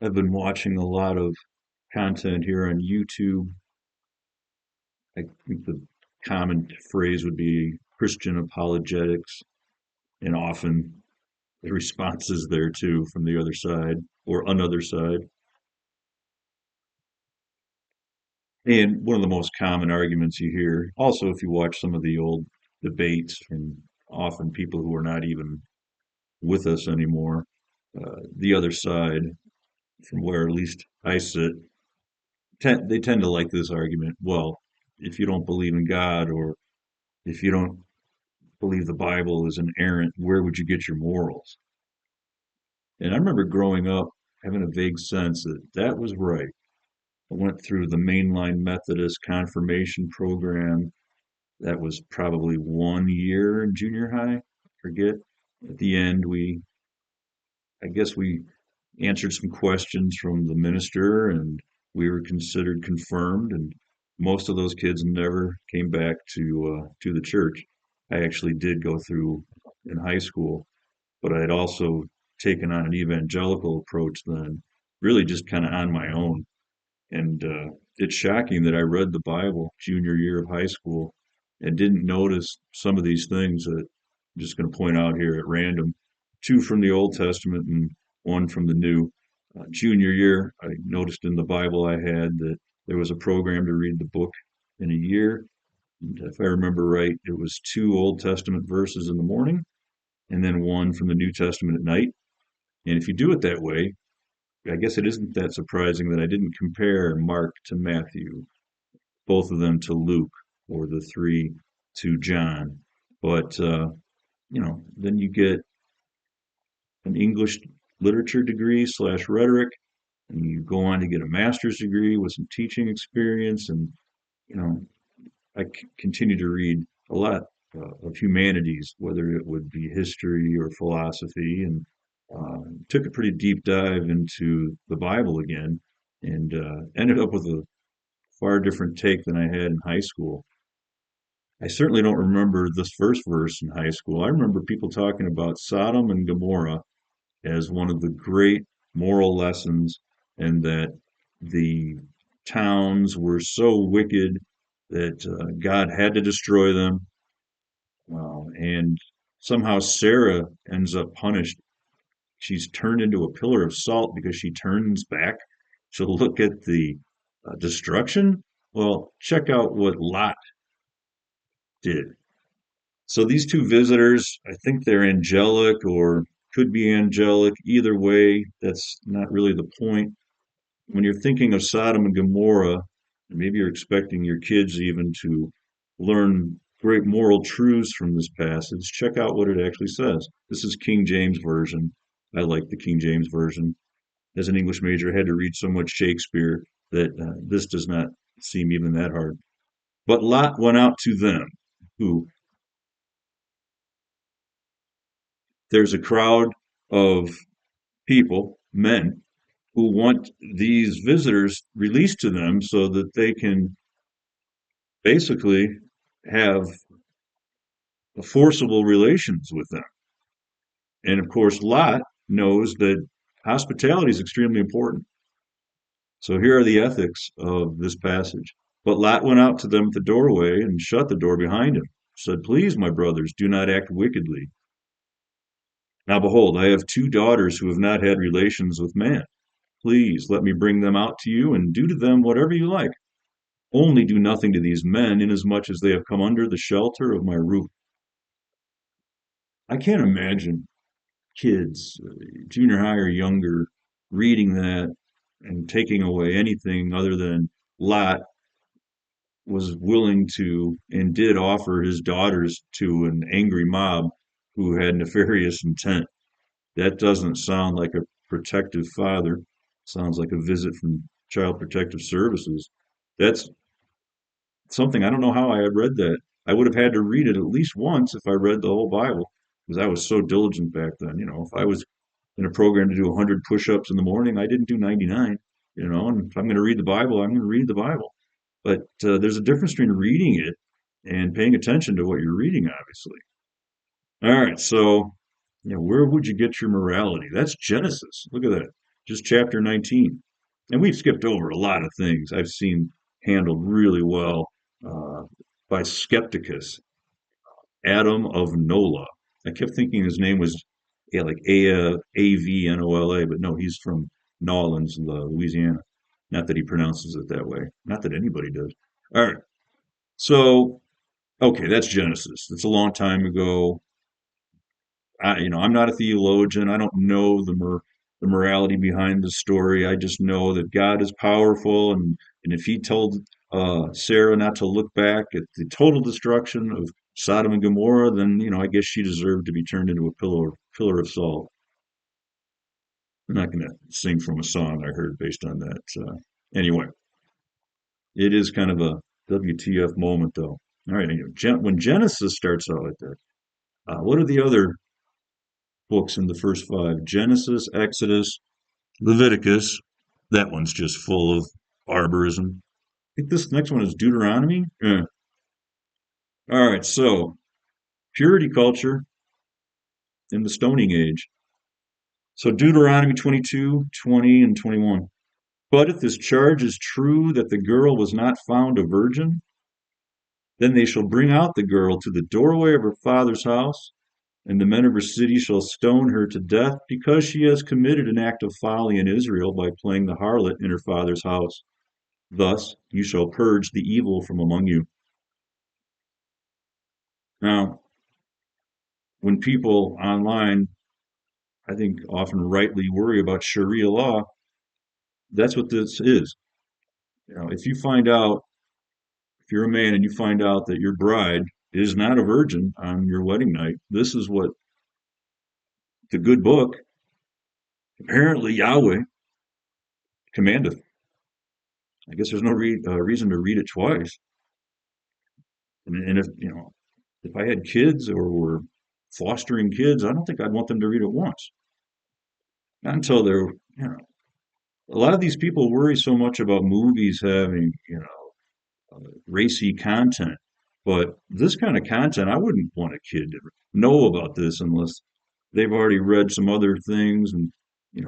I've been watching a lot of content here on YouTube. I think the common phrase would be Christian apologetics, and often the responses there too from the other side or another side. And one of the most common arguments you hear, also if you watch some of the old debates from often people who are not even with us anymore, the other side, from where at least I sit, they tend to like this argument. Well, if you don't believe in God, or if you don't believe the Bible is inerrant, where would you get your morals? And I remember growing up having a vague sense that that was right. I went through the mainline Methodist confirmation program. That was probably 1 year in junior high. I forget. At the end, I guess we answered some questions from the minister, and we were considered confirmed. And most of those kids never came back to the church. I actually did go through in high school, but I had also taken on an evangelical approach then, really just kind of on my own. And it's shocking that I read the Bible junior year of high school and didn't notice some of these things that I'm just going to point out here at random. Two from the Old Testament and one from the New. Junior year, I noticed in the Bible I had that there was a program to read the book in a year. And if I remember right, it was two Old Testament verses in the morning and then one from the New Testament at night. And if you do it that way, I guess it isn't that surprising that I didn't compare Mark to Matthew, both of them to Luke, or the three to John. But, then you get an English literature degree slash rhetoric, and you go on to get a master's degree with some teaching experience. And, you know, continue to read a lot of humanities, whether it would be history or philosophy, and took a pretty deep dive into the Bible again, and ended up with a far different take than I had in high school. I certainly don't remember this first verse in high school. I remember people talking about Sodom and Gomorrah as one of the great moral lessons, and that the towns were so wicked that God had to destroy them. And somehow Sarah ends up punished. She's turned into a pillar of salt because she turns back to look at the destruction. Well, check out what Lot did. So these two visitors, I think they're angelic or could be angelic. Either way, that's not really the point. When you're thinking of Sodom and Gomorrah, maybe you're expecting your kids even to learn great moral truths from this passage. Check out what it actually says. This is King James Version. I like the King James Version. As an English major, I had to read so much Shakespeare that this does not seem even that hard. But Lot went out to them, who there's a crowd of people, men, who want these visitors released to them so that they can basically have forcible relations with them. And of course, Lot knows that hospitality is extremely important. So here are the ethics of this passage. But Lot went out to them at the doorway and shut the door behind him, said, "Please, my brothers, do not act wickedly. Now behold, I have two daughters who have not had relations with man. Please let me bring them out to you, and do to them whatever you like. Only do nothing to these men, inasmuch as they have come under the shelter of my roof." I can't imagine kids, junior high or younger, reading that and taking away anything other than Lot was willing to and did offer his daughters to an angry mob who had nefarious intent. That doesn't sound like a protective father. Sounds like a visit from Child Protective Services. That's something I don't know how I had read that. I would have had to read it at least once if I read the whole Bible, because I was so diligent back then. If I was in a program to do 100 push-ups in the morning, I didn't do 99. And if I'm going to read the Bible, I'm going to read the Bible. But there's a difference between reading it and paying attention to what you're reading, obviously. All right, so where would you get your morality? That's Genesis. Look at that. just chapter 19. And we've skipped over a lot of things I've seen handled really well uh, by Skepticus, Adam of Nola. I kept thinking his name was yeah, like Avnola, but no, he's from Nolens, Louisiana. Not that he pronounces it that way. Not that anybody does. All right. So, okay, that's Genesis. It's a long time ago. I'm not a theologian. I don't know the morality behind the story. I just know that God is powerful, and if He told Sarah not to look back at the total destruction of Sodom and Gomorrah, then I guess she deserved to be turned into a pillar of salt. I'm not going to sing from a song I heard based on that. Anyway, it is kind of a WTF moment, though. All right, when Genesis starts out like that, what are the other books in the first five? Genesis, Exodus, Leviticus. That one's just full of barbarism. I think this next one is Deuteronomy. Yeah. All right, so purity culture in the Stoning Age. So Deuteronomy 22, 20, and 21. But if this charge is true that the girl was not found a virgin, then they shall bring out the girl to the doorway of her father's house, and the men of her city shall stone her to death, because she has committed an act of folly in Israel by playing the harlot in her father's house. Thus you shall purge the evil from among you. Now, when people online, I think, often rightly worry about Sharia law, that's what this is. If you find out, if you're a man and you find out that your bride is not a virgin on your wedding night, this is what the good book, apparently Yahweh, commandeth. I guess there's no reason to read it twice. And if I had kids or were fostering kids, I don't think I'd want them to read it once. Not until a lot of these people worry so much about movies having, racy content. But this kind of content, I wouldn't want a kid to know about this unless they've already read some other things and,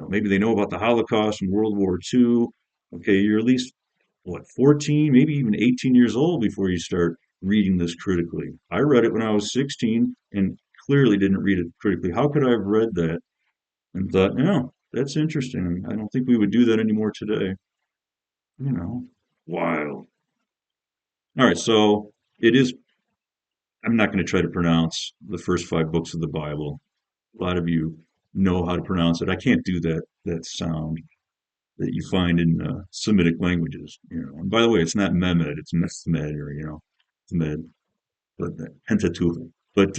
maybe they know about the Holocaust and World War II. Okay, you're at least, what, 14, maybe even 18 years old before you start reading this critically. I read it when I was 16 and clearly didn't read it critically. How could I have read that and thought, no, that's interesting. I don't think we would do that anymore today. You know, wild. All right, so it is. I'm not going to try to pronounce the first five books of the Bible. A lot of you know how to pronounce it. I can't do that sound that you find in Semitic languages. And by the way, it's not Mehmed, it's Mehmed, or Med, but Pentateuch. But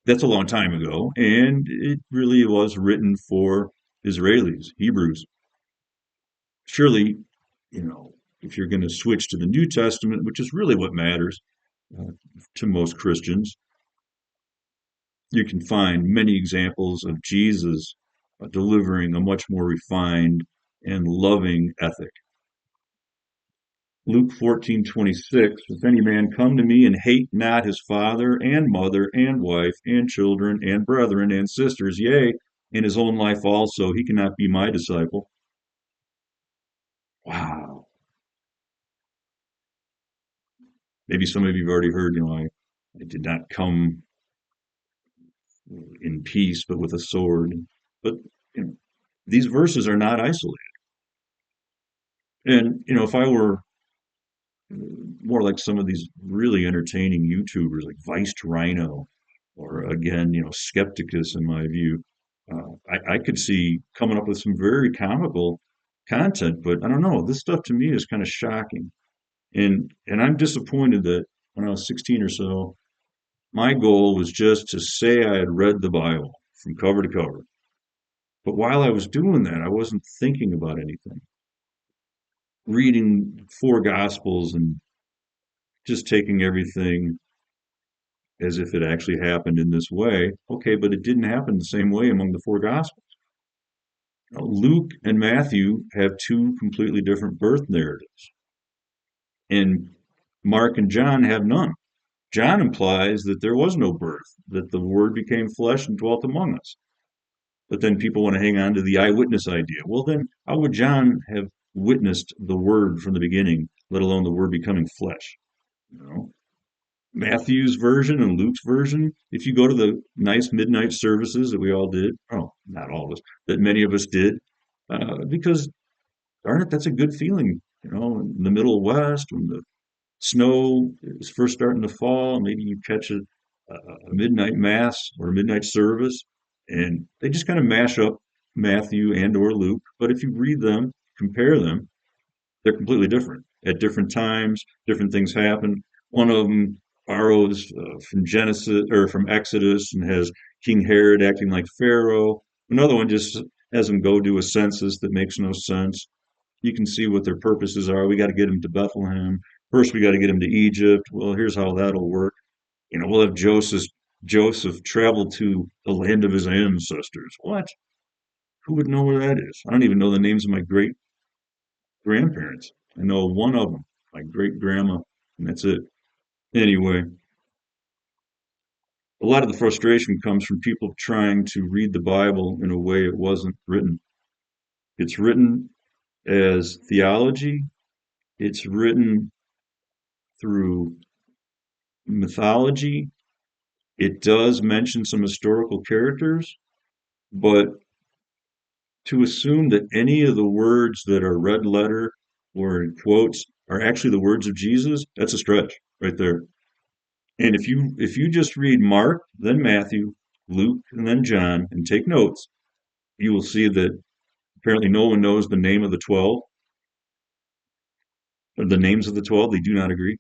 that's a long time ago, and it really was written for Israelis, Hebrews. Surely, if you're going to switch to the New Testament, which is really what matters uh, to most Christians, you can find many examples of Jesus delivering a much more refined and loving ethic. Luke 14:26, if any man come to me and hate not his father and mother and wife and children and brethren and sisters, yea, and his own life also, he cannot be my disciple. Wow. Maybe some of you have already heard, I did not come in peace, but with a sword. But you know, these verses are not isolated. And if I were more like some of these really entertaining YouTubers like Vice Rhino, or again, Skepticus, in my view, I could see coming up with some very comical content. But I don't know. This stuff to me is kind of shocking, and I'm disappointed that when I was 16 or so, my goal was just to say I had read the Bible from cover to cover. But while I was doing that, I wasn't thinking about anything. Reading four Gospels and just taking everything as if it actually happened in this way. Okay, but it didn't happen the same way among the four Gospels. Luke and Matthew have two completely different birth narratives, and Mark and John have none. John implies that there was no birth, that the Word became flesh and dwelt among us. But then people want to hang on to the eyewitness idea. Well, then how would John have witnessed the Word from the beginning, let alone the Word becoming flesh? You know, Matthew's version and Luke's version. If you go to the nice midnight services that we all did, oh, not all of us, that many of us did, because darn it, that's a good feeling. In the Middle West when the snow is first starting to fall, maybe you catch a midnight mass or a midnight service, and they just kind of mash up Matthew and or Luke. But if you read them, compare them, they're completely different. At different times, different things happen. One of them borrows from Genesis or from Exodus and has King Herod acting like Pharaoh. Another one just has him go do a census that makes no sense. You can see what their purposes are. We got to get him to Bethlehem. First, we got to get him to Egypt. Well, here's how that'll work. We'll have Joseph travel to the land of his ancestors. What? Who would know where that is? I don't even know the names of my great grandparents. I know one of them, my great grandma, and that's it. Anyway, a lot of the frustration comes from people trying to read the Bible in a way it wasn't written. It's written as theology, it's written through mythology. It does mention some historical characters, but to assume that any of the words that are red letter or in quotes are actually the words of Jesus, that's a stretch right there. And if you just read Mark, then Matthew, Luke, and then John, and take notes, you will see that apparently no one knows the name of the 12, or the names of the 12. They do not agree.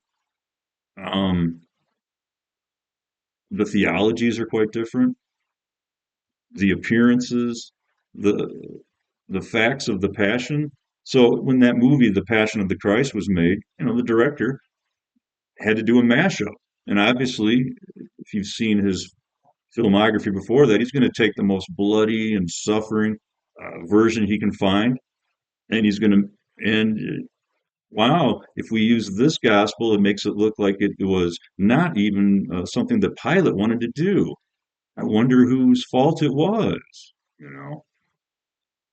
Um, the theologies are quite different. The appearances, the the facts of the Passion. So when that movie, The Passion of the Christ, was made, the director had to do a mashup, and obviously, if you've seen his filmography before that, he's going to take the most bloody and suffering version he can find, and he's going to and wow, if we use this gospel, it makes it look like it was not even something that Pilate wanted to do. I wonder whose fault it was. You know,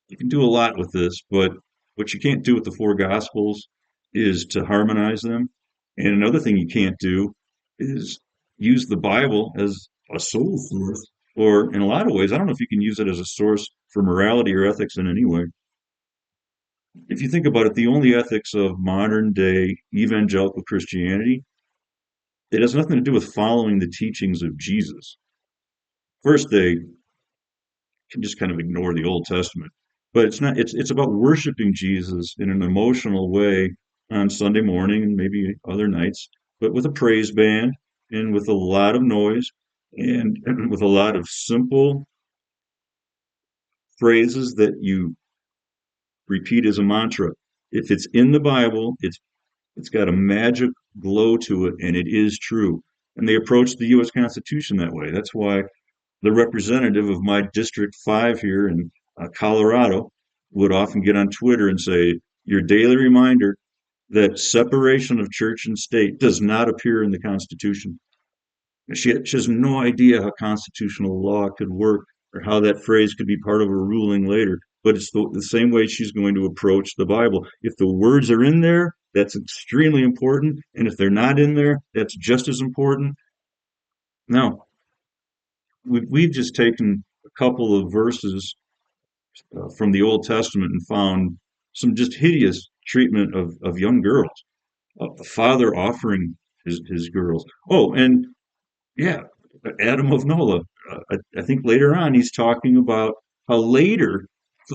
you can do a lot with this, but what you can't do with the four gospels is to harmonize them. And another thing you can't do is use the Bible as a sole source, or in a lot of ways, I don't know if you can use it as a source for morality or ethics in any way. If you think about it, the only ethics of modern day evangelical Christianity, it has nothing to do with following the teachings of Jesus. First, they can just kind of ignore the Old Testament. But it's about worshiping Jesus in an emotional way on Sunday morning and maybe other nights, but with a praise band and with a lot of noise and with a lot of simple phrases that you repeat as a mantra. If it's in the Bible, it's got a magic glow to it, and it is true. And they approach the U.S. Constitution that way. That's why the representative of my District 5 here in Colorado would often get on Twitter and say, your daily reminder that separation of church and state does not appear in the Constitution. She has no idea how constitutional law could work or how that phrase could be part of a ruling later. But it's the same way she's going to approach the Bible. If the words are in there, that's extremely important. And if they're not in there, that's just as important. Now, we've just taken a couple of verses from the Old Testament and found some just hideous treatment of young girls. A father offering his girls. Oh, and yeah, Adam of Nola. I think later on he's talking about how later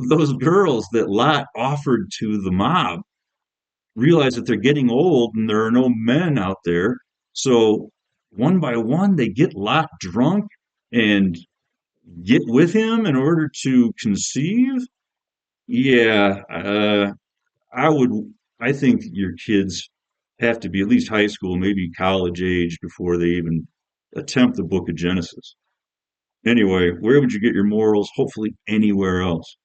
those girls that Lot offered to the mob realize that they're getting old and there are no men out there. So one by one, they get Lot drunk and get with him in order to conceive. Yeah, I would. I think your kids have to be at least high school, maybe college age before they even attempt the book of Genesis. Anyway, where would you get your morals? Hopefully anywhere else.